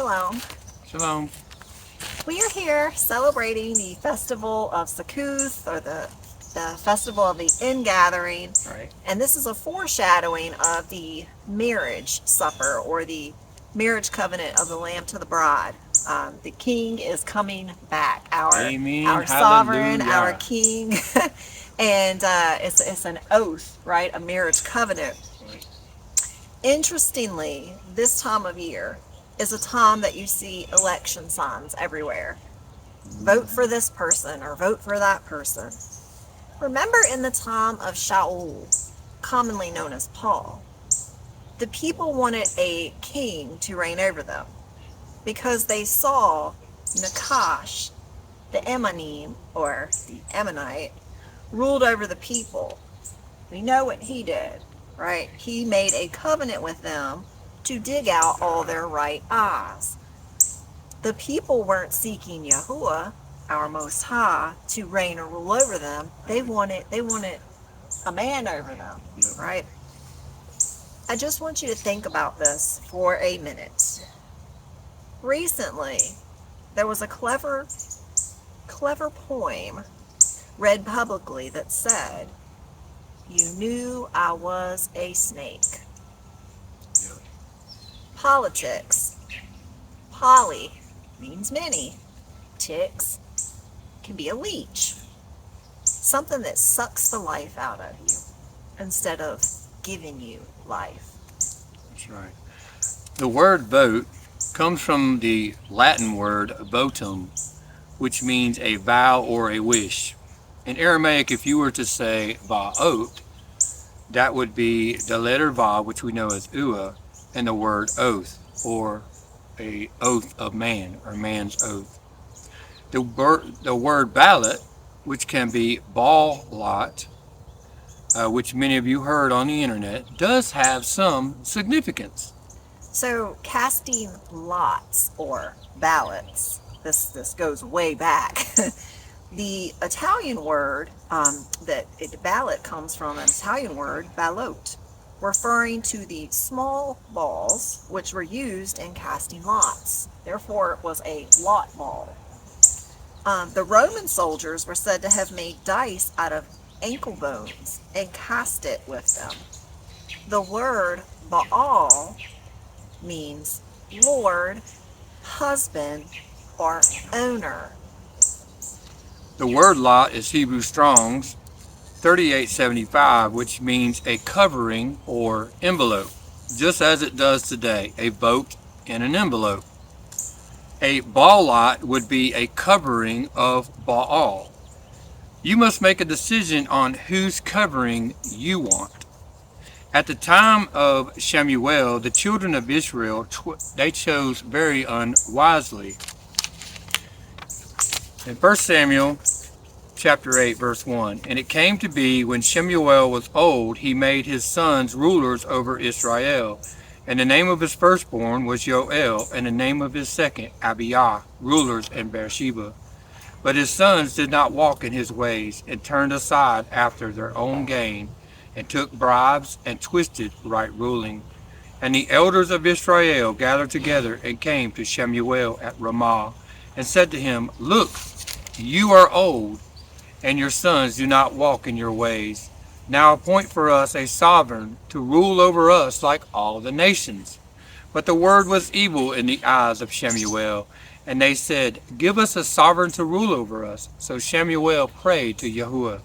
Shalom. Shalom. We are here celebrating the festival of Sukkoth, or the festival of the ingathering. Right. And this is a foreshadowing of the marriage supper, or the marriage covenant of the Lamb to the bride. The King is coming back, Amen. our sovereign, our Hallelujah. King. And it's an oath, right? A marriage covenant. Right. Interestingly, this time of year is a time that you see election signs everywhere. Vote for this person or vote for that person. Remember, in the time of Shaul, commonly known as Paul, the people wanted a king to reign over them because they saw Nakash, the Ammonim, or the Ammonite, ruled over the people. We know what he did, right? He made a covenant with them to dig out all their right eyes. The people weren't seeking Yahuah, our Most High, to reign or rule over them. They wanted a man over them, right? I just want you to think about this for a minute. Recently, there was a clever poem read publicly that said, "You knew I was a snake." Politics. Poly means many. Ticks can be a leech. Something that sucks the life out of you instead of giving you life. That's right. The word vote comes from the Latin word votum, which means a vow or a wish. In Aramaic, if you were to say va'ot, that would be the letter va, which we know as ua, and the word oath, or a oath of man, or man's oath. The word ballot, which can be ball lot, which many of you heard on the internet, does have some significance. So casting lots or ballots, this goes way back. The Italian word ballot comes from an Italian word ballot, referring to the small balls which were used in casting lots. Therefore, it was a lot ball. The Roman soldiers were said to have made dice out of ankle bones and cast it with them. The word Baal means Lord, husband, or owner. The word lot is Hebrew Strong's 3875, which means a covering or envelope, just as it does today, a vote in an envelope. A ball lot would be a covering of Baal. You must make a decision on whose covering you want. At the time of Shemuel, the children of Israel, they chose very unwisely. In 1 Samuel chapter 8, verse 1, and it came to be when Shemuel was old, he made his sons rulers over Israel. And the name of his firstborn was Joel, and the name of his second, Abijah, rulers in Beersheba. But his sons did not walk in his ways, and turned aside after their own gain, and took bribes, and twisted right ruling. And the elders of Israel gathered together, and came to Shemuel at Ramah, and said to him, Look, you are old, and your sons do not walk in your ways. Now appoint for us a sovereign to rule over us like all the nations. But the word was evil in the eyes of Shemuel, and they said, Give us a sovereign to rule over us. So Shemuel prayed to Yahuah.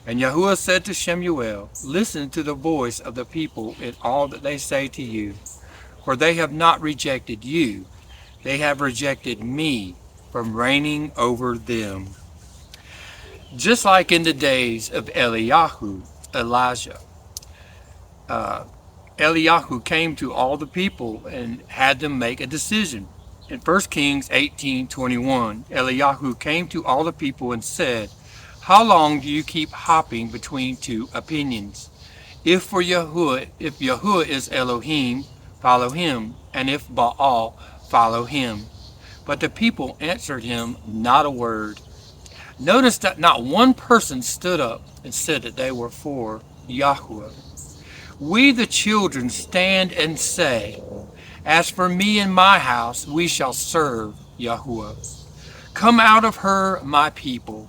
And Yahuah said to Shemuel, Listen to the voice of the people in all that they say to you, for they have not rejected you, they have rejected me from reigning over them. Just like in the days of Elijah, Eliyahu came to all the people and had them make a decision. In 1 Kings 18:21, Eliyahu came to all the people and said, How long do you keep hopping between two opinions? If Yahuah is Elohim, follow him, and if Baal, follow him. But the people answered him not a word. Notice that not one person stood up and said that they were for Yahuah. We the children stand and say, As for me and my house, we shall serve Yahuah. Come out of her, my people.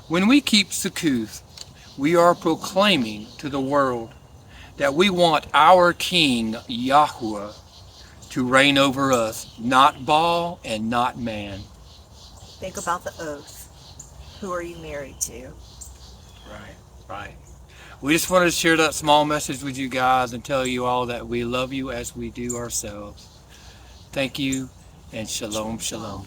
When we keep Sukkoth, we are proclaiming to the world that we want our King Yahuah to reign over us, not Baal and not man. Think about the oath. Who are you married to? Right. We just wanted to share that small message with you guys and tell you all that we love you as we do ourselves. Thank you, and shalom, shalom.